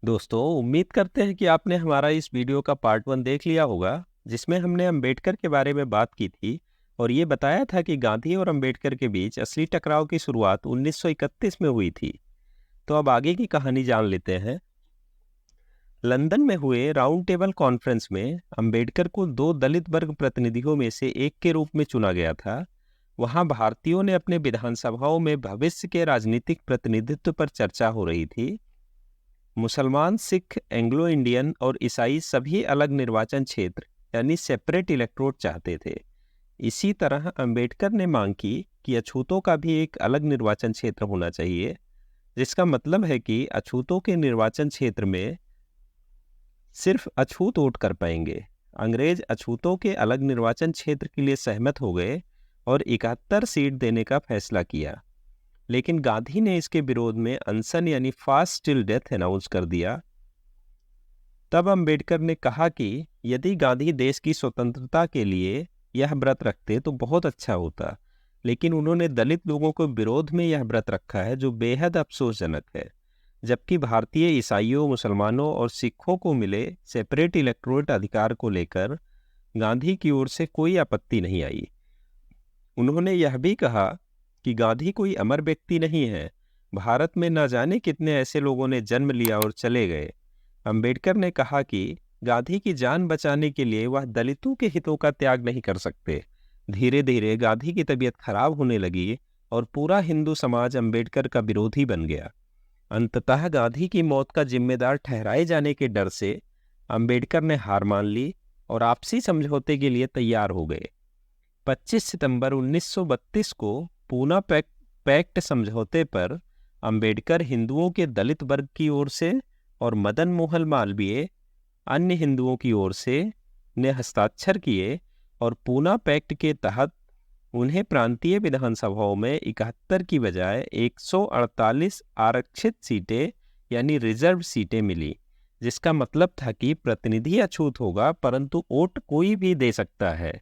दोस्तों, उम्मीद करते हैं कि आपने हमारा इस वीडियो का पार्ट 1 देख लिया होगा, जिसमें हमने अंबेडकर के बारे में बात की थी और ये बताया था कि गांधी और अंबेडकर के बीच असली टकराव की शुरुआत 1931 में हुई थी। तो अब आगे की कहानी जान लेते हैं। लंदन में हुए राउंड टेबल कॉन्फ्रेंस में अंबेडकर को दो दलित वर्ग प्रतिनिधियों में से एक के रूप में चुना गया था। वहां भारतीयों ने अपने विधानसभाओं में भविष्य के राजनीतिक प्रतिनिधित्व पर चर्चा हो रही थी। मुसलमान, सिख, एंग्लो इंडियन और ईसाई सभी अलग निर्वाचन क्षेत्र यानी सेपरेट इलेक्टोरेट चाहते थे। इसी तरह अंबेडकर ने मांग की कि अछूतों का भी एक अलग निर्वाचन क्षेत्र होना चाहिए, जिसका मतलब है कि अछूतों के निर्वाचन क्षेत्र में सिर्फ अछूत वोट कर पाएंगे। अंग्रेज अछूतों के अलग निर्वाचन क्षेत्र के लिए सहमत हो गए और 71 सीट देने का फैसला किया। लेकिन गांधी ने इसके विरोध में अनशन यानी फास्ट टिल डेथ अनाउंस कर दिया। तब अंबेडकर ने कहा कि यदि गांधी देश की स्वतंत्रता के लिए यह व्रत रखते तो बहुत अच्छा होता, लेकिन उन्होंने दलित लोगों के विरोध में यह व्रत रखा है, जो बेहद अफसोसजनक है। जबकि भारतीय ईसाइयों, मुसलमानों और सिखों को मिले सेपरेट इलेक्टोरेट अधिकार को लेकर गांधी की ओर से कोई आपत्ति नहीं आई। उन्होंने यह भी कहा कि गांधी कोई अमर व्यक्ति नहीं है। भारत में न जाने कितने ऐसे लोगों ने जन्म लिया और चले गए। अंबेडकर ने कहा कि गांधी की जान बचाने के लिए वह दलितों के हितों का त्याग नहीं कर सकते। धीरे धीरे गांधी की तबीयत खराब होने लगी और पूरा हिंदू समाज अंबेडकर का विरोधी बन गया। अंततः गांधी की मौत का जिम्मेदार ठहराए जाने के डर से अंबेडकर ने हार मान ली और आपसी समझौते के लिए तैयार हो गए। 25 सितंबर 1932 को पूना पैक्ट समझौते पर अंबेडकर हिंदुओं के दलित वर्ग की ओर से और मदन मोहन मालवीय अन्य हिंदुओं की ओर से ने हस्ताक्षर किए और पूना पैक्ट के तहत उन्हें प्रांतीय विधानसभाओं में 71 की बजाय 148 आरक्षित सीटें यानी रिजर्व सीटें मिली, जिसका मतलब था कि प्रतिनिधि अछूत होगा परंतु वोट कोई भी दे सकता है।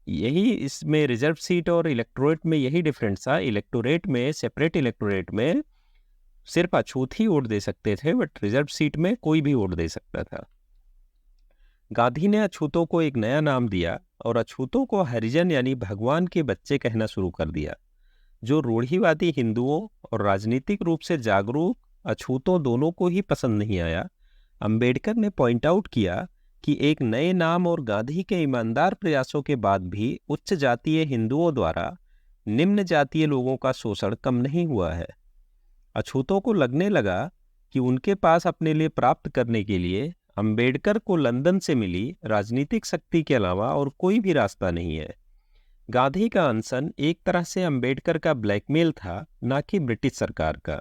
यही इसमें रिजर्व सीट और इलेक्टोरेट में यही डिफरेंस था। इलेक्टोरेट में, सेपरेट इलेक्टोरेट में सिर्फ अछूत ही वोट दे सकते थे, बट रिजर्व सीट में कोई भी वोट दे सकता था। गांधी ने अछूतों को एक नया नाम दिया और अछूतों को हरिजन यानी भगवान के बच्चे कहना शुरू कर दिया, जो रूढ़िवादी हिंदुओं और राजनीतिक रूप से जागरूक अछूतों दोनों को ही पसंद नहीं आया। अंबेडकर ने पॉइंट आउट किया कि एक नए नाम और गांधी के ईमानदार प्रयासों के बाद भी उच्च जातीय हिंदुओं द्वारा निम्न जातीय लोगों का शोषण कम नहीं हुआ है। अछूतों को लगने लगा कि उनके पास अपने लिए प्राप्त करने के लिए अंबेडकर को लंदन से मिली राजनीतिक शक्ति के अलावा और कोई भी रास्ता नहीं है। गांधी का अनशन एक तरह से अंबेडकर का ब्लैकमेल था, न कि ब्रिटिश सरकार का।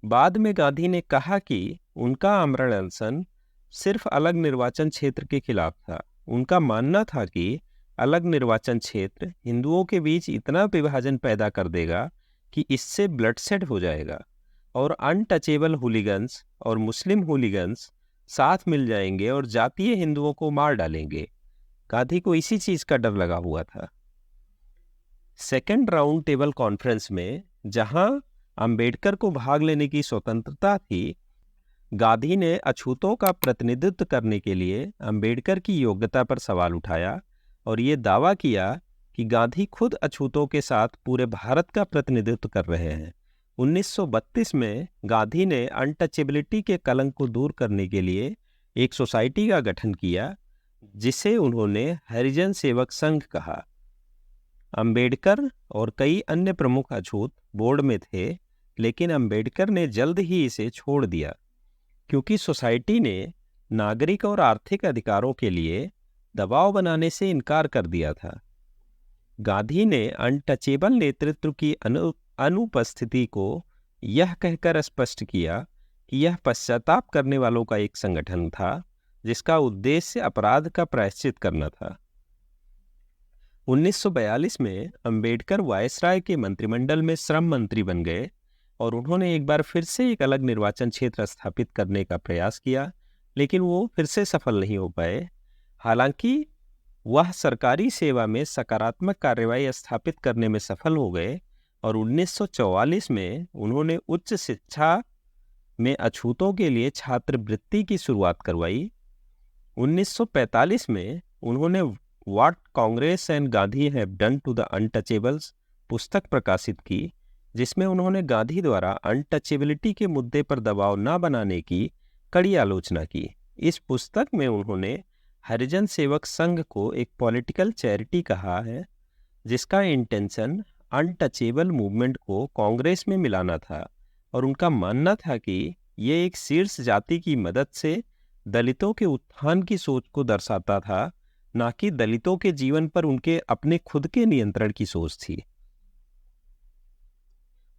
बाद में गांधी ने कहा कि उनका आमरण अनशन सिर्फ अलग निर्वाचन क्षेत्र के खिलाफ था। उनका मानना था कि अलग निर्वाचन क्षेत्र हिंदुओं के बीच इतना विभाजन पैदा कर देगा कि इससे ब्लडशेड हो जाएगा और अनटचेबल हुलिगन्स और मुस्लिम हुलिगन्स साथ मिल जाएंगे और जातीय हिंदुओं को मार डालेंगे। गांधी को इसी चीज का डर लगा हुआ था। सेकेंड राउंड टेबल कॉन्फ्रेंस में, जहां अंबेडकर को भाग लेने की स्वतंत्रता थी, गांधी ने अछूतों का प्रतिनिधित्व करने के लिए अंबेडकर की योग्यता पर सवाल उठाया और ये दावा किया कि गांधी खुद अछूतों के साथ पूरे भारत का प्रतिनिधित्व कर रहे हैं। 1932 में गांधी ने अनटचेबिलिटी के कलंक को दूर करने के लिए एक सोसाइटी का गठन किया, जिसे उन्होंने हरिजन सेवक संघ कहा। अंबेडकर और कई अन्य प्रमुख अछूत बोर्ड में थे, लेकिन अंबेडकर ने जल्द ही इसे छोड़ दिया क्योंकि सोसाइटी ने नागरिक और आर्थिक अधिकारों के लिए दबाव बनाने से इनकार कर दिया था। गांधी ने अनटचेबल नेतृत्व की अनुपस्थिति को यह कहकर स्पष्ट किया कि यह पश्चाताप करने वालों का एक संगठन था, जिसका उद्देश्य अपराध का प्रायश्चित करना था। 1942 में अंबेडकर वायसराय के मंत्रिमंडल में श्रम मंत्री बन गए और उन्होंने एक बार फिर से एक अलग निर्वाचन क्षेत्र स्थापित करने का प्रयास किया, लेकिन वो फिर से सफल नहीं हो पाए। हालांकि वह सरकारी सेवा में सकारात्मक कार्रवाई स्थापित करने में सफल हो गए और 1944 में उन्होंने उच्च शिक्षा में अछूतों के लिए छात्रवृत्ति की शुरुआत करवाई। 1945 में उन्होंने what Congress and Gandhi have done to the untouchables पुस्तक प्रकाशित की, जिसमें उन्होंने गांधी द्वारा अनटचेबिलिटी के मुद्दे पर दबाव न बनाने की कड़ी आलोचना की। इस पुस्तक में उन्होंने हरिजन सेवक संघ को एक पॉलिटिकल चैरिटी कहा है, जिसका इंटेंशन अनटचेबल मूवमेंट को कांग्रेस में मिलाना था, और उनका मानना था कि ये एक शीर्ष जाति की मदद से दलितों के उत्थान की सोच को दर्शाता था, ना कि दलितों के जीवन पर उनके अपने खुद के नियंत्रण की सोच थी।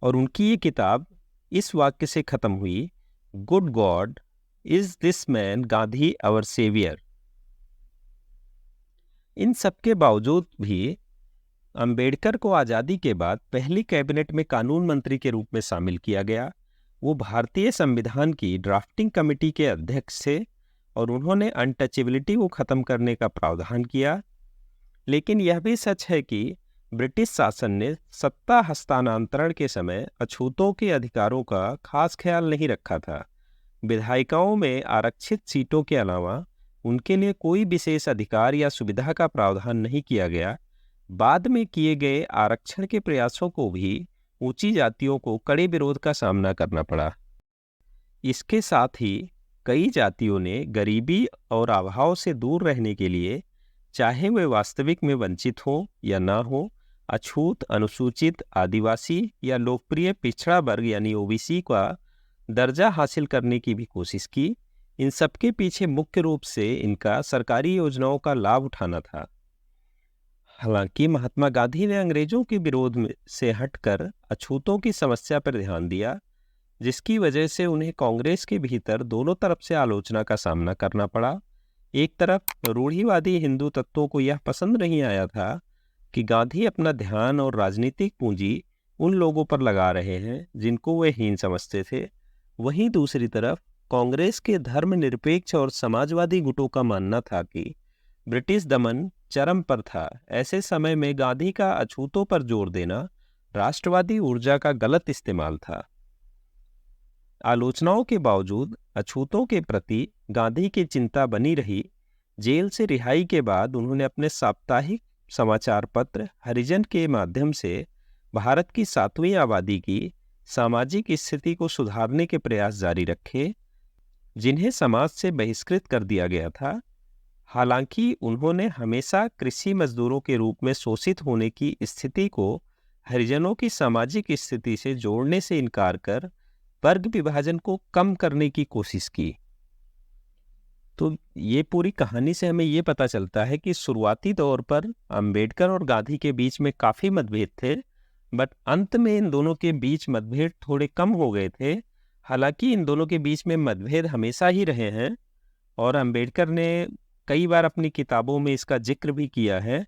और उनकी ये किताब इस वाक्य से खत्म हुई, good God, is this man Gandhi our saviour. इन सबके बावजूद भी अंबेडकर को आज़ादी के बाद पहली कैबिनेट में कानून मंत्री के रूप में शामिल किया गया। वो भारतीय संविधान की ड्राफ्टिंग कमेटी के अध्यक्ष थे और उन्होंने अनटचेबिलिटी को ख़त्म करने का प्रावधान किया। लेकिन यह भी सच है कि ब्रिटिश शासन ने सत्ता हस्तांतरण के समय अछूतों के अधिकारों का खास ख्याल नहीं रखा था। विधायिकाओं में आरक्षित सीटों के अलावा उनके लिए कोई विशेष अधिकार या सुविधा का प्रावधान नहीं किया गया। बाद में किए गए आरक्षण के प्रयासों को भी ऊंची जातियों को कड़े विरोध का सामना करना पड़ा। इसके साथ ही कई जातियों ने गरीबी और अभाव से दूर रहने के लिए, चाहे वे वास्तविक में वंचित हों या ना हो, अछूत, अनुसूचित, आदिवासी या लोकप्रिय पिछड़ा वर्ग यानी ओबीसी का दर्जा हासिल करने की भी कोशिश की। इन सबके पीछे मुख्य रूप से इनका सरकारी योजनाओं का लाभ उठाना था। हालांकि महात्मा गांधी ने अंग्रेजों के विरोध से हटकर अछूतों की समस्या पर ध्यान दिया, जिसकी वजह से उन्हें कांग्रेस के भीतर दोनों तरफ से आलोचना का सामना करना पड़ा। एक तरफ रूढ़िवादी हिंदू तत्वों को यह पसंद नहीं आया था कि गांधी अपना ध्यान और राजनीतिक पूंजी उन लोगों पर लगा रहे हैं जिनको वे हीन समझते थे। वहीं दूसरी तरफ कांग्रेस के धर्मनिरपेक्ष और समाजवादी गुटों का मानना था कि ब्रिटिश दमन चरम पर था। ऐसे समय में गांधी का अछूतों पर जोर देना राष्ट्रवादी ऊर्जा का गलत इस्तेमाल था। आलोचनाओं के बावजूद अछूतों के प्रति गांधी की चिंता बनी रही। जेल से रिहाई के बाद उन्होंने अपने साप्ताहिक समाचार पत्र हरिजन के माध्यम से भारत की 7वीं आबादी की सामाजिक स्थिति को सुधारने के प्रयास जारी रखे, जिन्हें समाज से बहिष्कृत कर दिया गया था। हालांकि उन्होंने हमेशा कृषि मजदूरों के रूप में शोषित होने की स्थिति को हरिजनों की सामाजिक स्थिति से जोड़ने से इनकार कर वर्ग विभाजन को कम करने की कोशिश की। तो ये पूरी कहानी से हमें ये पता चलता है कि शुरुआती दौर पर अंबेडकर और गांधी के बीच में काफ़ी मतभेद थे, बट अंत में इन दोनों के बीच मतभेद थोड़े कम हो गए थे। हालांकि इन दोनों के बीच में मतभेद हमेशा ही रहे हैं और अंबेडकर ने कई बार अपनी किताबों में इसका जिक्र भी किया है